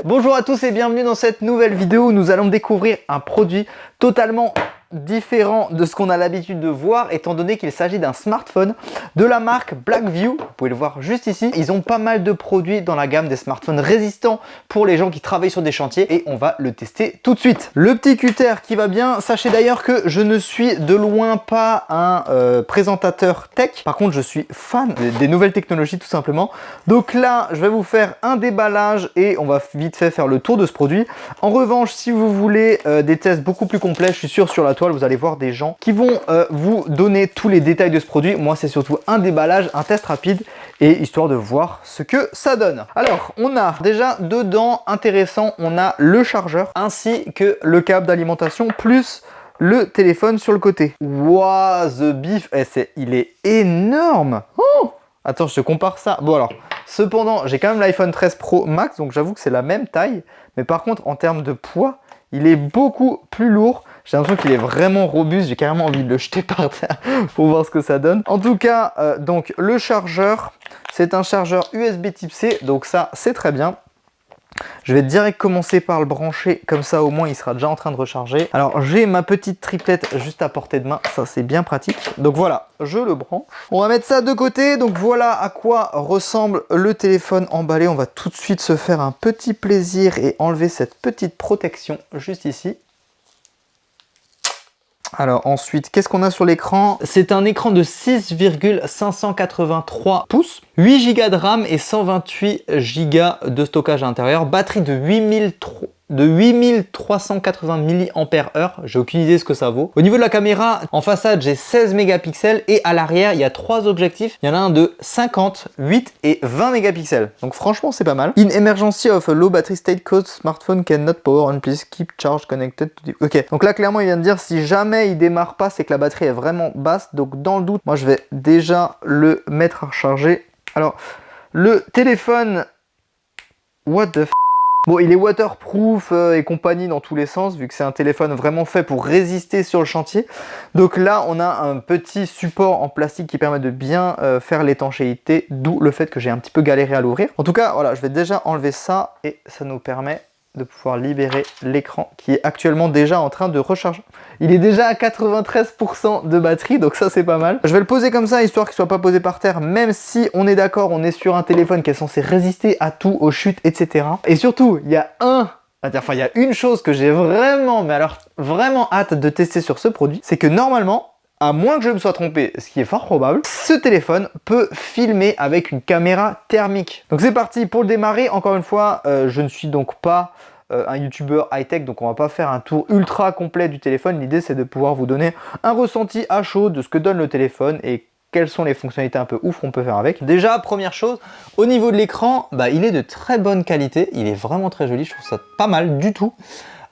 Bonjour à tous et bienvenue dans cette nouvelle vidéo où nous allons découvrir un produit totalement différent de ce qu'on a l'habitude de voir, étant donné qu'il s'agit d'un smartphone de la marque Blackview. Vous pouvez le voir juste ici. Ils ont pas mal de produits dans la gamme des smartphones résistants pour les gens qui travaillent sur des chantiers et on va le tester tout de suite. Le petit cutter qui va bien. Sachez d'ailleurs que je ne suis de loin pas un présentateur tech. Par contre, je suis fan des nouvelles technologies tout simplement. Donc là, je vais vous faire un déballage et on va vite fait faire le tour de ce produit. En revanche, si vous voulez des tests beaucoup plus complets, je suis sûr sur la toile, vous allez voir des gens qui vont vous donner tous les détails de ce produit. Moi, c'est surtout un déballage, un test rapide et histoire de voir ce que ça donne. Alors, on a déjà dedans, intéressant, on a le chargeur ainsi que le câble d'alimentation plus le téléphone sur le côté. Wow, the beef, il est énorme. Oh, attends, je te compare ça. Bon alors, cependant, j'ai quand même l'iPhone 13 Pro Max, donc j'avoue que c'est la même taille. Mais par contre, en termes de poids, il est beaucoup plus lourd. J'ai l'impression qu'il est vraiment robuste. J'ai carrément envie de le jeter par terre pour voir ce que ça donne. En tout cas, donc le chargeur, c'est un chargeur USB type C. Donc ça, c'est très bien. Je vais direct commencer par le brancher, comme ça au moins il sera déjà en train de recharger. Alors j'ai ma petite triplette juste à portée de main, ça c'est bien pratique. Donc voilà, je le branche. On va mettre ça de côté, donc voilà à quoi ressemble le téléphone emballé. On va tout de suite se faire un petit plaisir et enlever cette petite protection juste ici. Alors ensuite, qu'est-ce qu'on a sur l'écran? C'est un écran de 6,583 pouces, 8 Go de RAM et 128 Go de stockage à l'intérieur, batterie de 8380 mAh, j'ai aucune idée ce que ça vaut. Au niveau de la caméra, en façade j'ai 16 mégapixels et à l'arrière il y a 3 objectifs. Il y en a un de 50, 8 et 20 mégapixels. Donc franchement c'est pas mal. In emergency of a low battery state code, smartphone cannot power on, please keep charge connected to the... Ok, donc là clairement il vient de dire si jamais il démarre pas c'est que la batterie est vraiment basse. Donc dans le doute, moi je vais déjà le mettre à recharger. Alors le téléphone, what the f... Bon, il est waterproof et compagnie dans tous les sens, vu que c'est un téléphone vraiment fait pour résister sur le chantier. Donc là, on a un petit support en plastique qui permet de bien faire l'étanchéité, d'où le fait que j'ai un petit peu galéré à l'ouvrir. En tout cas, voilà, je vais déjà enlever ça et ça nous permet de pouvoir libérer l'écran qui est actuellement déjà en train de recharger. Il est déjà à 93% de batterie, donc ça c'est pas mal. Je vais le poser comme ça, histoire qu'il soit pas posé par terre, même si on est d'accord, on est sur un téléphone qui est censé résister à tout, aux chutes, etc. Et surtout, il y a une chose que j'ai vraiment, mais alors vraiment hâte de tester sur ce produit, c'est que normalement, à moins que je me sois trompé, ce qui est fort probable, ce téléphone peut filmer avec une caméra thermique. Donc c'est parti pour le démarrer. Encore une fois, je ne suis donc pas un youtubeur high-tech, donc on va pas faire un tour ultra complet du téléphone. L'idée c'est de pouvoir vous donner un ressenti à chaud de ce que donne le téléphone et quelles sont les fonctionnalités un peu ouf qu'on peut faire avec. Déjà, première chose, au niveau de l'écran, il est de très bonne qualité. Il est vraiment très joli, je trouve ça pas mal du tout.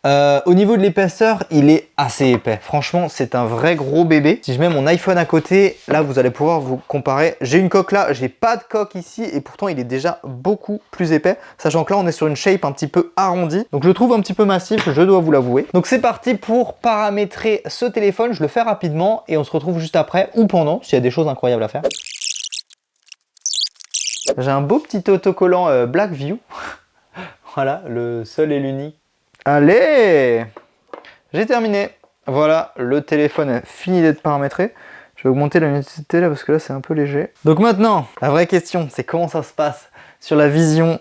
Au niveau de l'épaisseur, il est assez épais. Franchement, c'est un vrai gros bébé. Si je mets mon iPhone à côté, là, vous allez pouvoir vous comparer. J'ai une coque là, j'ai pas de coque ici et pourtant, il est déjà beaucoup plus épais. Sachant que là, on est sur une shape un petit peu arrondie. Donc, je le trouve un petit peu massif, je dois vous l'avouer. Donc, c'est parti pour paramétrer ce téléphone. Je le fais rapidement et on se retrouve juste après ou pendant s'il y a des choses incroyables à faire. J'ai un beau petit autocollant Blackview. Voilà, le seul et l'unique. Allez, j'ai terminé. Voilà, le téléphone est fini d'être paramétré. Je vais augmenter la luminosité là parce que là c'est un peu léger. Donc maintenant, la vraie question, c'est comment ça se passe sur la vision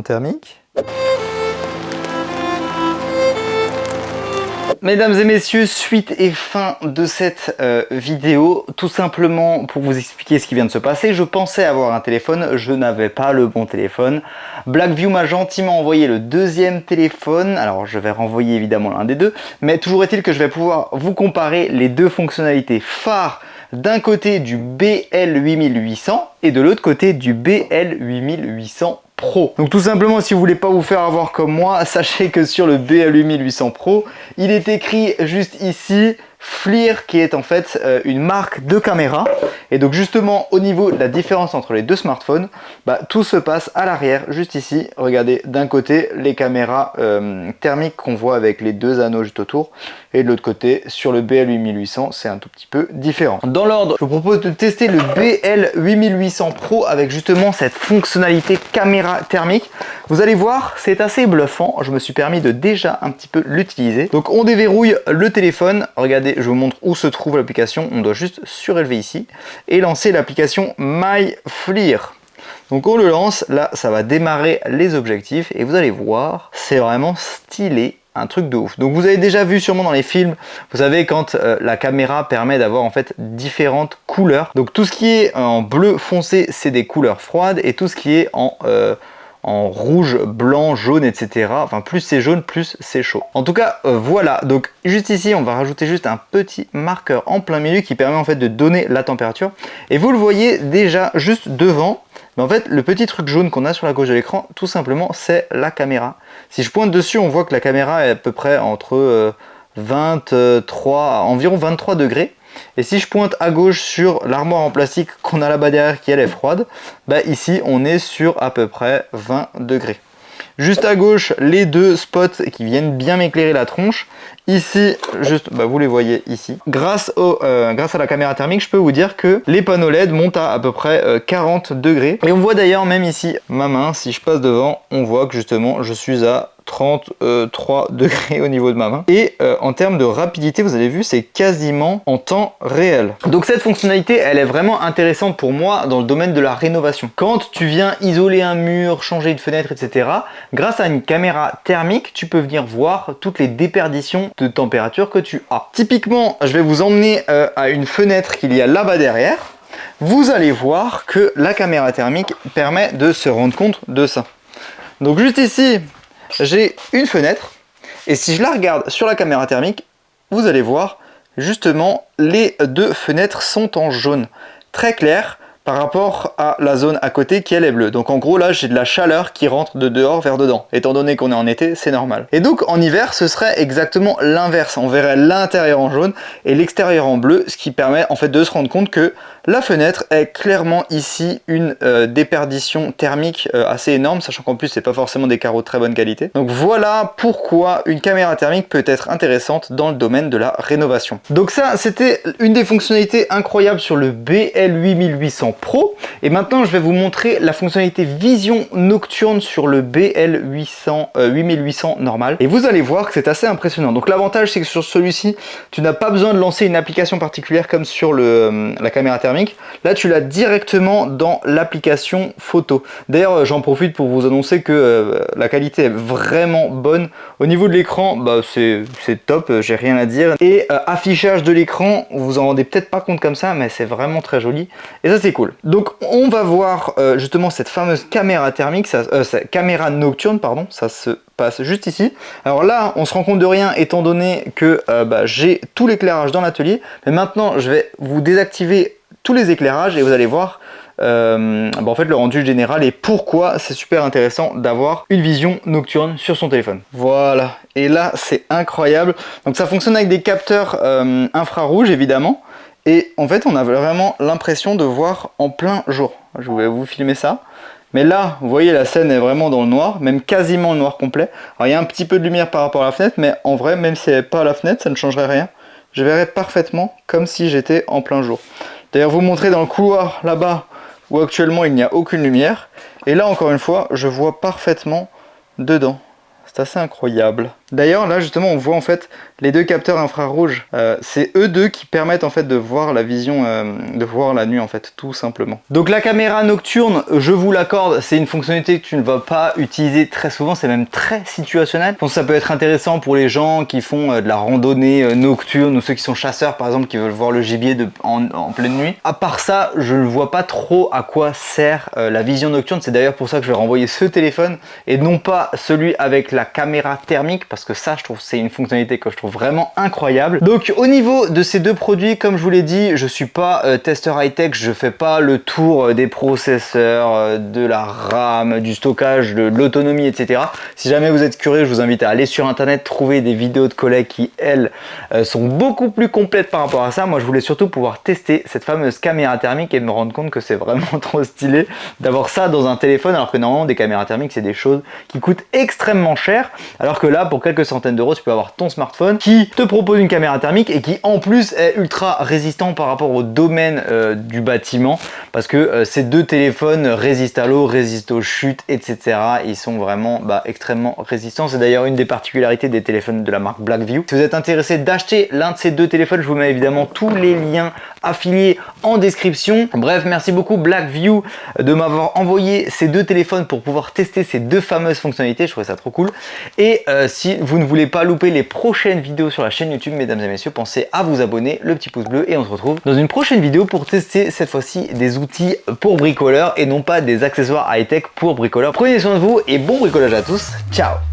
thermique. Mesdames et messieurs, suite et fin de cette vidéo, tout simplement pour vous expliquer ce qui vient de se passer. Je pensais avoir un téléphone, je n'avais pas le bon téléphone. Blackview m'a gentiment envoyé le deuxième téléphone, alors je vais renvoyer évidemment l'un des deux, mais toujours est-il que je vais pouvoir vous comparer les deux fonctionnalités phares, d'un côté du BL8800 et de l'autre côté du BL8800 Pro. Donc tout simplement, si vous voulez pas vous faire avoir comme moi, sachez que sur le BL8800 Pro, il est écrit juste ici FLIR, qui est en fait une marque de caméra. Et donc justement au niveau de la différence entre les deux smartphones, bah, tout se passe à l'arrière, juste ici. Regardez, d'un côté les caméras thermiques qu'on voit avec les deux anneaux juste autour, et de l'autre côté sur le BL8800 c'est un tout petit peu différent. Dans l'ordre, je vous propose de tester le BL8800 Pro avec justement cette fonctionnalité caméra thermique. Vous allez voir, c'est assez bluffant. Je me suis permis de déjà un petit peu l'utiliser. Donc on déverrouille le téléphone. Regardez, je vous montre où se trouve l'application. On doit juste surélever ici et lancer l'application MyFleer. Donc on le lance, là ça va démarrer les objectifs et vous allez voir, c'est vraiment stylé. Un truc de ouf. Donc vous avez déjà vu sûrement dans les films, vous savez quand la caméra permet d'avoir en fait différentes couleurs. Donc tout ce qui est en bleu foncé, c'est des couleurs froides, et tout ce qui est en rouge, blanc, jaune, etc. Enfin plus c'est jaune, plus c'est chaud. En tout cas voilà, donc juste ici on va rajouter juste un petit marqueur en plein milieu qui permet en fait de donner la température. Et vous le voyez déjà juste devant. Mais en fait, le petit truc jaune qu'on a sur la gauche de l'écran, tout simplement, c'est la caméra. Si je pointe dessus, on voit que la caméra est à peu près entre environ 23 degrés. Et si je pointe à gauche sur l'armoire en plastique qu'on a là-bas derrière qui elle est froide, bah ici on est sur à peu près 20 degrés. Juste à gauche, les deux spots qui viennent bien m'éclairer la tronche. Ici, juste, bah vous les voyez ici. Grâce à la caméra thermique, je peux vous dire que les panneaux LED montent à peu près 40 degrés. Et on voit d'ailleurs même ici ma main, si je passe devant, on voit que justement je suis à 33 degrés au niveau de ma main. Et en termes de rapidité, vous avez vu, c'est quasiment en temps réel. Donc cette fonctionnalité, elle est vraiment intéressante pour moi dans le domaine de la rénovation. Quand tu viens isoler un mur, changer une fenêtre, etc., grâce à une caméra thermique, tu peux venir voir toutes les déperditions de température que tu as. Typiquement, je vais vous emmener à une fenêtre qu'il y a là-bas derrière. Vous allez voir que la caméra thermique permet de se rendre compte de ça. Donc juste ici, j'ai une fenêtre, et si je la regarde sur la caméra thermique, vous allez voir justement les deux fenêtres sont en jaune, très clair par rapport à la zone à côté qui elle est bleue. Donc en gros là j'ai de la chaleur qui rentre de dehors vers dedans. Étant donné qu'on est en été, c'est normal. Et donc en hiver ce serait exactement l'inverse. On verrait l'intérieur en jaune et l'extérieur en bleu, ce qui permet en fait de se rendre compte que la fenêtre est clairement ici une déperdition thermique assez énorme, sachant qu'en plus c'est pas forcément des carreaux de très bonne qualité. Donc voilà pourquoi une caméra thermique peut être intéressante dans le domaine de la rénovation. Donc ça c'était une des fonctionnalités incroyables sur le BL8800 Pro. Et maintenant je vais vous montrer la fonctionnalité vision nocturne sur le BL8800 normal. Et vous allez voir que c'est assez impressionnant. Donc l'avantage c'est que sur celui-ci tu n'as pas besoin de lancer une application particulière comme sur la caméra thermique. Là tu l'as directement dans l'application photo. D'ailleurs j'en profite pour vous annoncer que la qualité est vraiment bonne. Au niveau de l'écran, bah, c'est top, j'ai rien à dire. Et affichage de l'écran, vous vous en rendez peut-être pas compte comme ça, mais c'est vraiment très joli. Et ça c'est cool. Donc on va voir justement cette fameuse caméra thermique, caméra nocturne, pardon, ça se passe juste ici. Alors là on se rend compte de rien étant donné que j'ai tout l'éclairage dans l'atelier. Mais maintenant je vais vous désactiver tous les éclairages et vous allez voir en fait le rendu général et pourquoi c'est super intéressant d'avoir une vision nocturne sur son téléphone. Voilà, et là c'est incroyable. Donc ça fonctionne avec des capteurs infrarouges évidemment, et en fait on a vraiment l'impression de voir en plein jour. Je vais vous filmer ça. Mais là, vous voyez, la scène est vraiment dans le noir, même quasiment le noir complet. Alors il y a un petit peu de lumière par rapport à la fenêtre, mais en vrai, même si elle n'est pas à la fenêtre, ça ne changerait rien. Je verrais parfaitement comme si j'étais en plein jour. D'ailleurs, vous montrer dans le couloir là-bas où actuellement il n'y a aucune lumière. Et là, encore une fois, je vois parfaitement dedans. C'est assez incroyable. D'ailleurs, là justement, on voit en fait les deux capteurs infrarouges. C'est eux deux qui permettent en fait de voir la vision, de voir la nuit en fait, tout simplement. Donc la caméra nocturne, je vous l'accorde, c'est une fonctionnalité que tu ne vas pas utiliser très souvent, c'est même très situationnel. Je pense que ça peut être intéressant pour les gens qui font de la randonnée nocturne ou ceux qui sont chasseurs par exemple, qui veulent voir le gibier en pleine nuit. À part ça, je ne vois pas trop à quoi sert la vision nocturne. C'est d'ailleurs pour ça que je vais renvoyer ce téléphone et non pas celui avec la caméra thermique, parce parce que ça, je trouve, c'est une fonctionnalité que je trouve vraiment incroyable. Donc au niveau de ces deux produits, comme je vous l'ai dit, je suis pas testeur high-tech, je fais pas le tour des processeurs, de la RAM, du stockage, de l'autonomie, etc. Si jamais vous êtes curieux, je vous invite à aller sur internet, trouver des vidéos de collègues qui, elles, sont beaucoup plus complètes par rapport à ça. Moi, je voulais surtout pouvoir tester cette fameuse caméra thermique et me rendre compte que c'est vraiment trop stylé d'avoir ça dans un téléphone, alors que normalement, des caméras thermiques, c'est des choses qui coûtent extrêmement cher, alors que là, pour quelques centaines d'euros, tu peux avoir ton smartphone qui te propose une caméra thermique et qui, en plus, est ultra résistant par rapport au domaine du bâtiment, parce que ces deux téléphones résistent à l'eau, résistent aux chutes, etc. Ils sont vraiment extrêmement résistants. C'est d'ailleurs une des particularités des téléphones de la marque Blackview. Si vous êtes intéressé d'acheter l'un de ces deux téléphones, je vous mets évidemment tous les liens affiliés en description. Bref, merci beaucoup Blackview de m'avoir envoyé ces deux téléphones pour pouvoir tester ces deux fameuses fonctionnalités. Je trouvais ça trop cool. Et si vous ne voulez pas louper les prochaines vidéos sur la chaîne YouTube, mesdames et messieurs, pensez à vous abonner, le petit pouce bleu, et on se retrouve dans une prochaine vidéo pour tester cette fois-ci des outils pour bricoleurs et non pas des accessoires high-tech pour bricoleurs. Prenez soin de vous et bon bricolage à tous. Ciao!